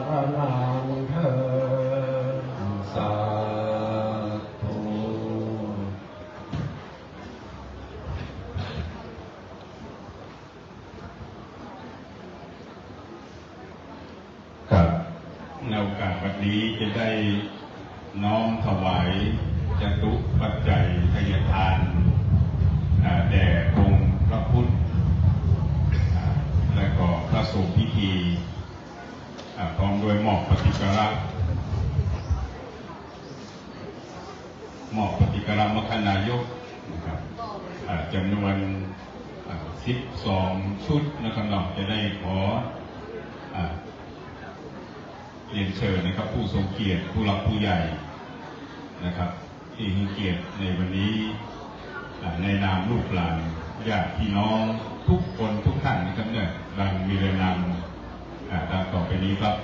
รนังเถิดสาธุ ครับในโอกาสวันนี้จะได้น้อมถวายจตุปัจจัยทายทานแด่องค์พระพุทธและก็พระสงฆ์พิธีพร้อมด้วยมอบปฏิการะมคณายกนะครับจำนวน12 ชุดนะครับเราจะได้ขอเรียนเชิญนะครับผู้ทรงเกียรติผู้รับผู้ใหญ่นะครับที่ให้เกียรติในวันนี้ในนามลูกหลานญาติพี่น้องทุกคนทุกท่านนะครับเนี่ยดังมีรายนามดังต่อไปนี้ครับ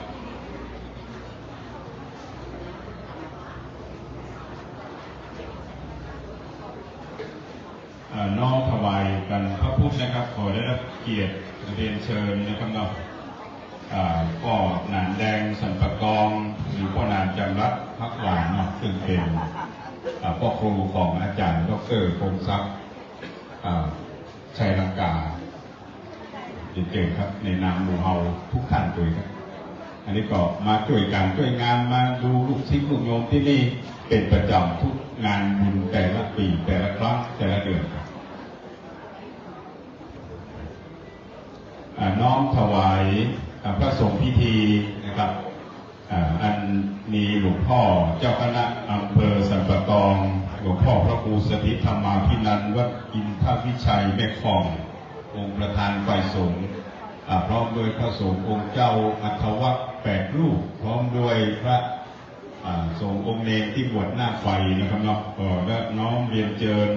น้อมถวายกันพระพุทธนะครับขอได้รับเกียรติเรียนเชิญนะครับเนาะพ่อนานแดงสันปะกองหรือพ่อนานจำรัดพักหวานเนาะซึ่งเป็นพ่อครูของอาจารย์ดร.พงศักดิ์ชัยลังกาเก่งครับในนามหมู่เฮาทุกท่านด้วยครับอันนี้ก็มาช่วยกันช่วยงานมาดูลูกศิษย์ลูกโยมที่นี่เป็นประจำทุกงานบุญแต่ละปีแต่ละครั้งแต่ละเดือนครับน้อมถวายพระสงฆ์พิธีนะครับอันมีหลวงพ่อเจ้าคณะอำเภอสันปะตองหลวงพ่อพระครูสถิตธรรมาภินันท์วัดอินทวิชัยแม่คลององค์ประธานฝ่ายสงฆ์พร้อมด้วยพระสงฆ์องค์เจ้าอัฐวัค8 รูปพร้อมด้วยพระสงฆ์องค์เนรที่บวชหน้าไฟนะครับเนาะก็ได้น้อมเรียนเชิญ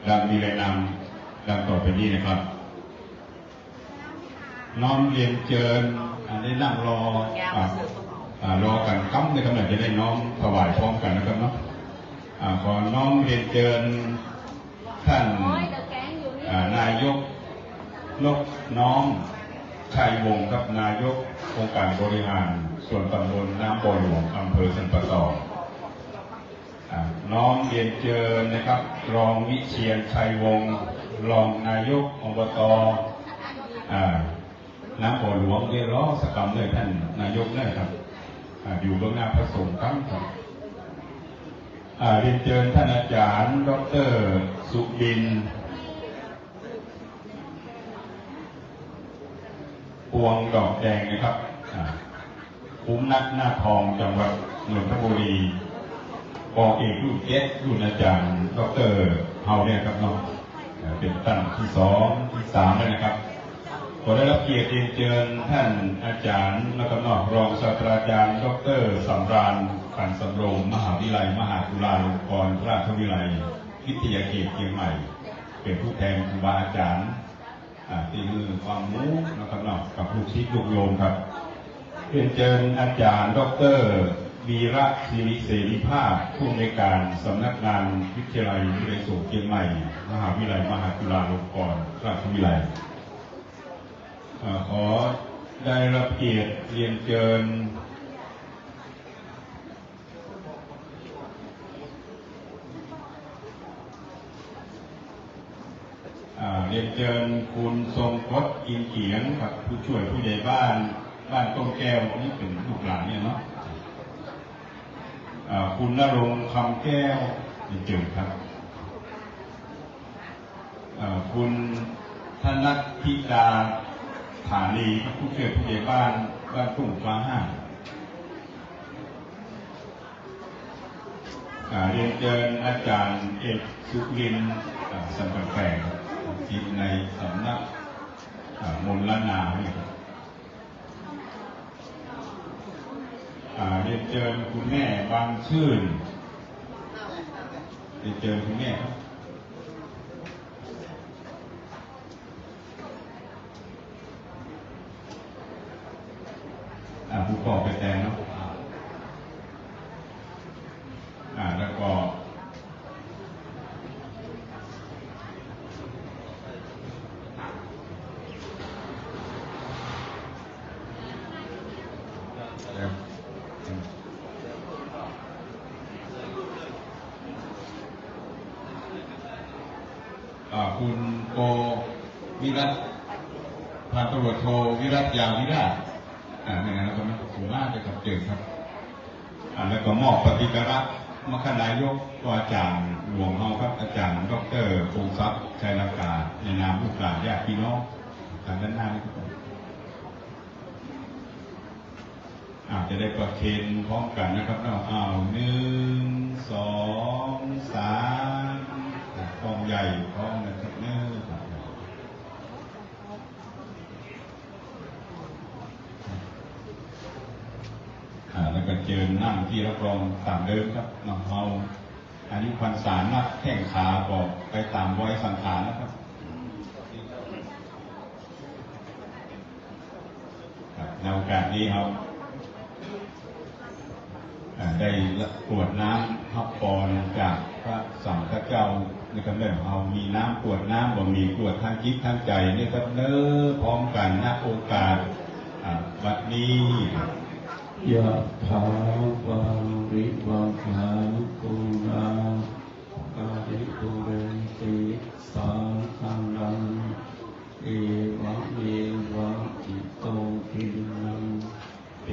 ดังมีรายนามดังต่อไปนี้นะครับน้อมเรียนเชิญได้นั่งรอกันกั้มในกำลังจะได้น้อมถวายพร้อมกันนะครับเนาะขอน้อมเรียนเชิญท่านนายกนกน้อมชัยวงศ์ครับนายกองค์การบริหารส่วนตำบลน้ำบ่อหลวงอำเภอสันปะตองน้อมเรียนเชิญนะครับรองวิเชียรชัยวงศ์รองนายกอบตน้ำบ่อหลวงเรียร้อสกรรมเลยท่านนายกเลยครับอยู่เบื้องหน้าพระสงฆ์ครับเรียนเชิญท่านอาจารย์ดร.สุบินพวงดอกแดงนะครับคุ้มนักหน้าทองจังหวัดนนทบุรีปอเอกรุ่นรุ่นอาจารย์ดร.เฮาเนี่ยครับน้องเป็นตั้งที่2ที่3เลยนะครับขอได้รับเกียรติเรียนเชิญท่านอาจารย์และก็นอกรองศาสตราจารย์ดร.สำราญขันสำโรงมหาวิทยาลัยมหาจุฬาลงกรณราชวิทยาลัยวิทยาเขตเชียงใหม่เป็นผู้แทนครูบาอาจารย์ที่มือความรู้นะครับนอกกับลูกศิษย์ลูกโยมครับเรียนเชิญอาจารย์ดร.วีระศิริเสรีภาพผู้อำนวยการสำนักงานวิทยาลัยวิทยาลัยสูงเชียงใหม่มหาวิทยาลัยมหาจุฬาลงกรณราชวิทยาลัยขอได้รับเกียรติเรียนเชิญคุณทรงพจน์อินเขียงครับผู้ช่วยผู้ใหญ่บ้านต้นแก้วนี่เป็นลูกหลานเนี่ยเนาะคุณณรงค์คำแก้วเจิดครับคุณธนัทธิดาฐานีผู้ช่วยผู้ใหญ่บ้านทุ่งฟ้าห้างเรียนเชิญอาจารย์เอกสุรินทร์สันปะแฝงที่ในสำนักมนลนาเนี่ยเรียนเชิญคุณแม่บางชื่นเรียนเชิญคุณแม่ครับผู้ก่อไปแทนเนาะแล้วก็ คุณโกวิรัตพันตำรวจโทวิรัตยาวิราชเนี่ยนะครับสุราษฎร์ครับเจอครับแล้วก็มอบปฏิกรักษ์มคณายกอาจารย์หลวงเฮาครับอาจารย์ดร.พงศักดิ์ชัยลังกาในนามลูกหลานญาติพี่น้องทางด้านหน้านี้ครับจะได้ประเคนพร้อมกันนะครับเอา1 2 3กองใหญ่พร้อมนะครับแล้วก็เชิญนั่งที่รับรองตามเดิมครับน้องเฮาอายุพรรษานักแข่งขาบอกไปตามวัยสังขารนะครับในโอกาสนี้ครับได้กรวดน้ำพับปอนจากพระสังฆเจ้าในคำเดิมเอามีน้ำกรวดน้ำบ่มีกรวดทั้งจิตทั้งใจนี่ก็เน้อพร้อมกันณโอกาสบัดนี้ยะถาวาริวหาปุราปาริปุเรนติสาคารังเอวะเมวะอิโตทินังเป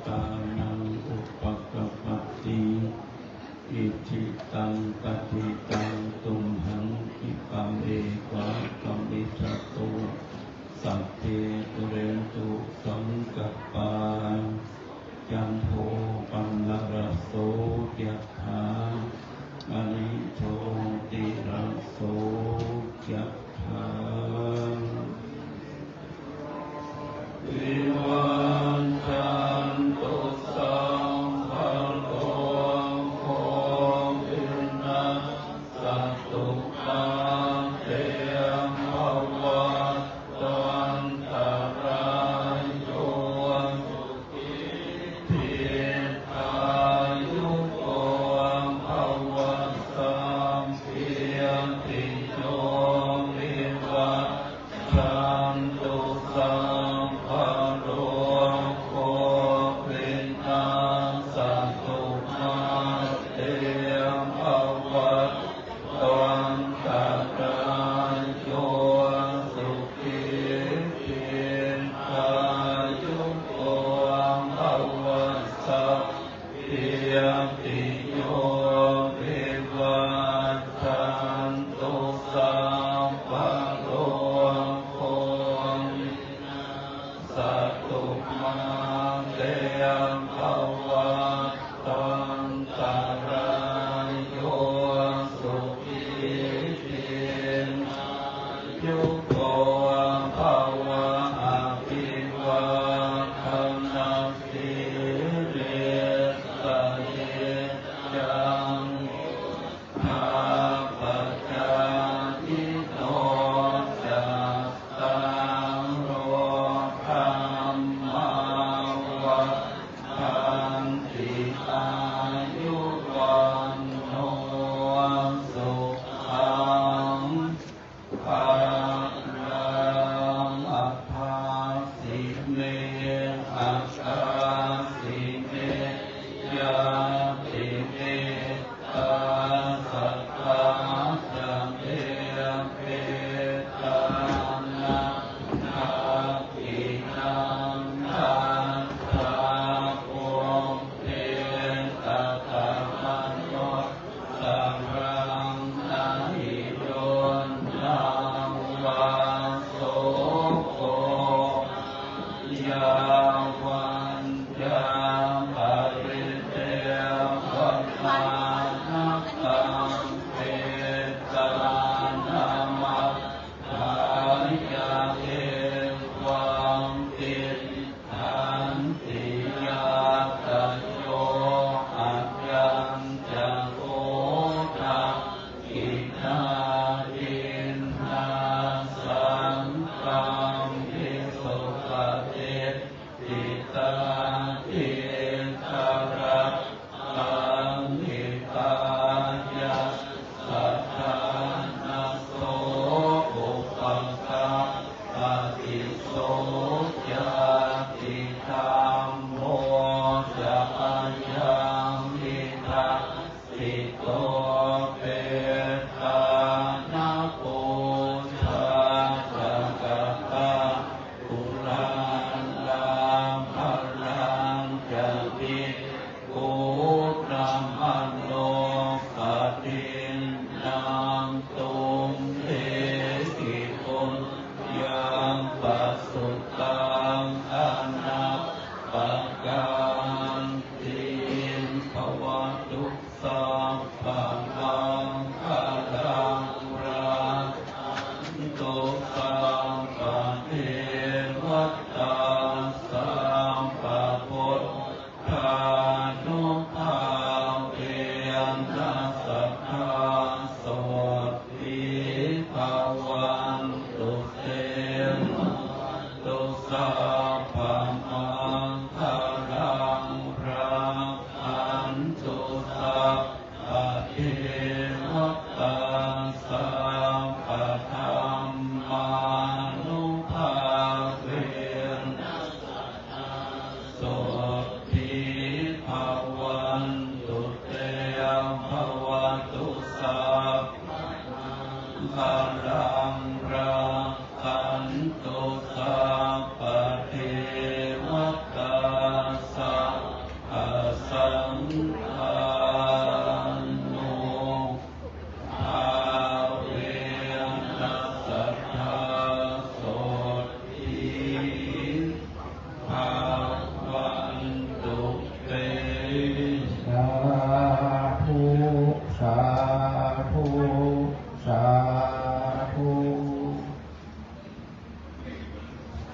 ตานังอุปกัปปติอิทิตังปฏิตังตุมหังคิปะเมวะกัมมิจตุสัพเพปุเรนตุสังกัปปายันโทปันนรโสยะถามณิโชติรโสยะถาวิวันจันตุสัมปันโนโควินาศตุมาเตมภวัตวันตรายโย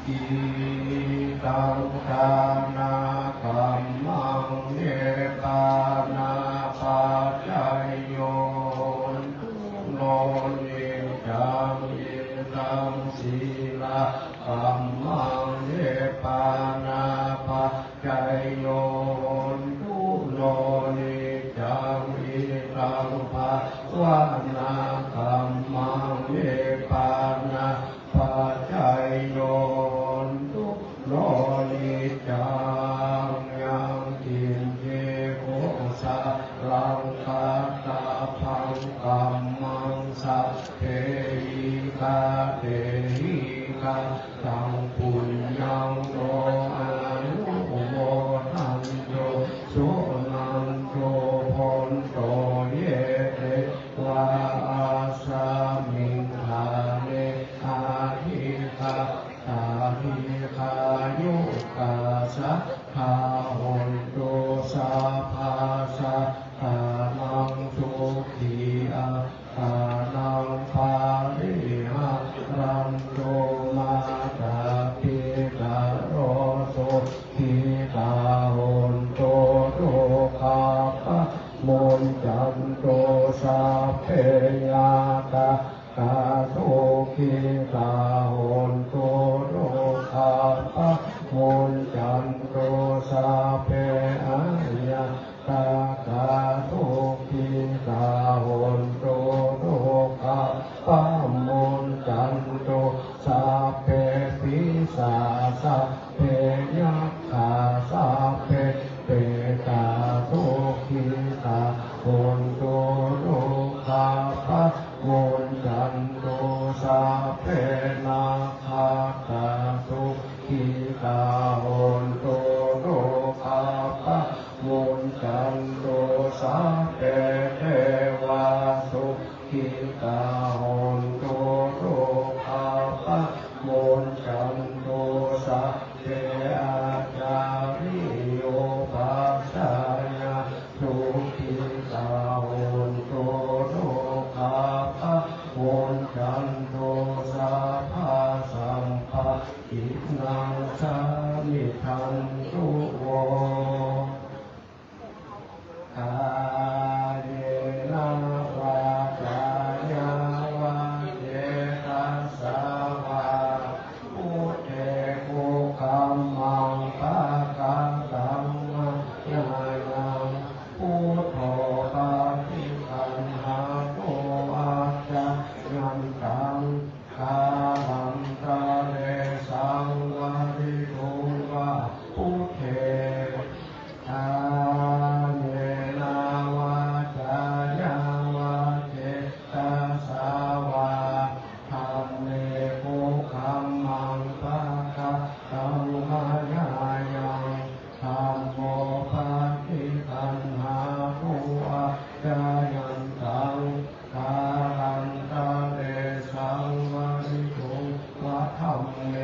อิตังทานาคัมมังเนปานาปัจจายโยโนนิจังอิตังศีลาคัมมังเนปานาปัจจายโยโนนิจังอิตังภาวนาคัมมังเนปานาปัจจายโยโนนิจังยังกินเจโกสะลังคาตาพังกัมมังสัพเพหิกาเตหิกาตังปุญญังโนอนุโมทันโตสุนันโตพนโตเยเตวาอาสามิงหาเนอาทิคาตาหิคายุกาสะคาหุนโตสาภาสะคานังสุขีอาคานังภาริหะรันโตมาตาปิตาโรโสทิตาหุนโตโตคาปะโมนจันโตสาเพยาตากาโตคิตาหุนโตโตคาปะโมนจันโตสาเพอายาตากาโตคิตาหุนโตโตคาปะโมนจันโตสาเพปิสาสะเพยัคขาสาเพเปตาโตคิตาหุนโตโตคาปะโมนจันโตสาเพนาคาตาโตคิตาหุนโตโตคาปะโมนจันโตสาเพเทวาสุขิตาหุนโตโตคาปะโมนจันโตสาเพอาจาริโยปัสสายาสุขิตาหุนโตโตคาปะโมนจันโตสาภาสัมภะอินังสามิทันตุโวกายนะวาจายาวาเจตัสสาวาพุทเทกุคัมมังปะกังตัมมังยายังพุทโธปาติคันหาโตอาจายันตังคาลัมตะเลสังวาริตุวะพุทเทธาเนนาวาจายาวาเจตสาวาธัมเมกุคัมมังปะคะตังมายายังธัมโมปะทิคันหาตุอาจายันตังคาลันตะเลสังวาริตุวะธัมเม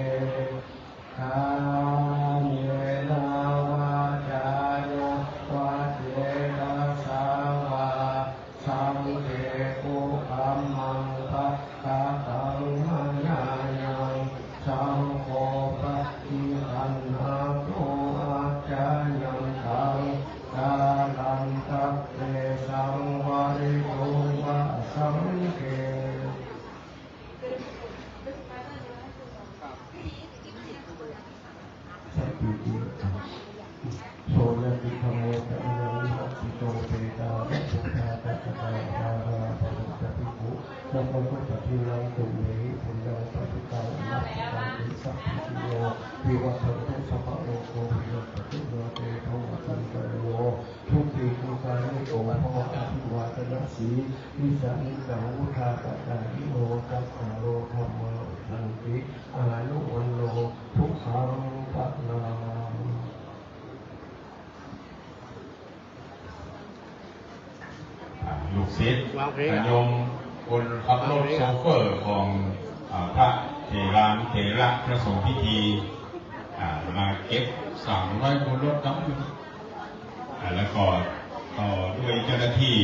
กาเยนาวาจายาวาเจตสาวาสังเกกุคัมมังปะคะตังมายายังสังโฆปะทิคันหาตุอาจายันตังกาลันตะเลสังวาริตุวะสังเกสัพพิติโสยติธรรมโมตะอิยังนิหัสสิโตเปตาและสุขาตัสสะดาราปะรุตติภูนัมโมพุทธทินังตุเมหิปุญญังปะทุตังอนัตตังอิสัพพิติโยวิวัตตุสัพพะโลกโควิวัตตุโยเตโทวัตตังโยทุติกุกานิโอภวะอภิวาทนาสีวิสานิจังวุธาปะตานิโนตัสสะโลธัมมาทันติอายุวันโนทุกขังปะนาลูกศิษย์โยมคนขับรถโชเฟอร์ของพระเถรานุเถระพระสงฆ์พิธีมาเก็บสั่งไว้บนรถน้ำแล้วก็ต่อด้วยเจ้าหน้าที่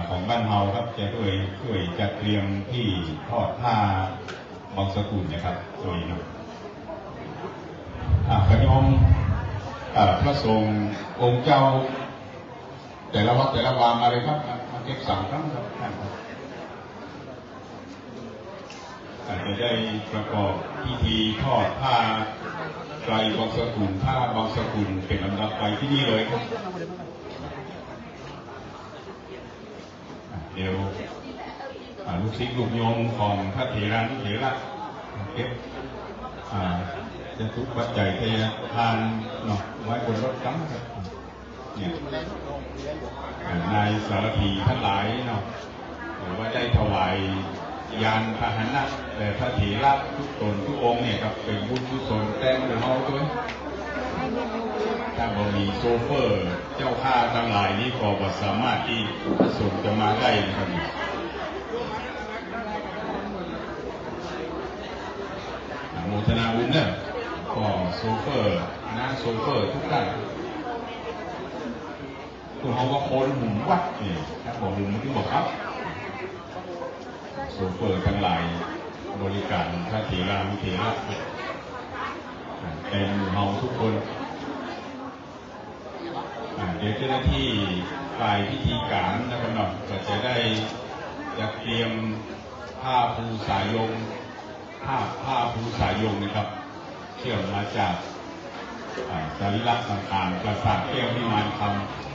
ของบ้านเฮาครับจะช่วยจัดเตรียมที่ทอดผ้าบางสกุลนะครับโดย โยมพระสงฆ์องค์เจ้าแต่ละวัดแต่ละวามาเลยครับมาเก็บสั่งครั้งครับจะได้ประกอบพิธีทอดผ้าไตรบางสกุลผ้าบางสกุลเป็นลำดับไปที่นี่เลยครับเดี๋ยวลูกศิษย์ลูกโยมของพระเถระนุเถระเก็บจะทุกปัจจัยเททานเนาะไว้บนรถกันครับเนี่ยนายสารพีทั้งหลายเนาะหรือว่าได้ถวายยานพาหนะแต่พระเถระทุกตนทุกองค์เนี่ยครับเป็นบุญกุศลแต้มหรือเฮาด้วยถ้าบ่มีโซเฟอร์เจ้าข้าทั้งหลายนี้ก็บ่สามารถที่พระสงฆ์จะมาได้นะครับโมทนาบุญเนี่ยก็โซเฟอร์นะโซเฟอร์ทุกท่านตัวเขาก็โคนหมุนวัดนี่ถ้าบอกหมุนที่บอกครับโซเฟอร์ทั้งหลายบริการพระเถระนุเถระเป็นเฮาทุกคนเดี๋ยวเจ้าหน้าที่ฝ่ายพิธีการนะครับก็จะได้จัดเตรียมผ้าภูสายงผ้าภูสายงนะครับเชื่อมมาจากสรีระต่างๆประสาทแก้วนิมานคำ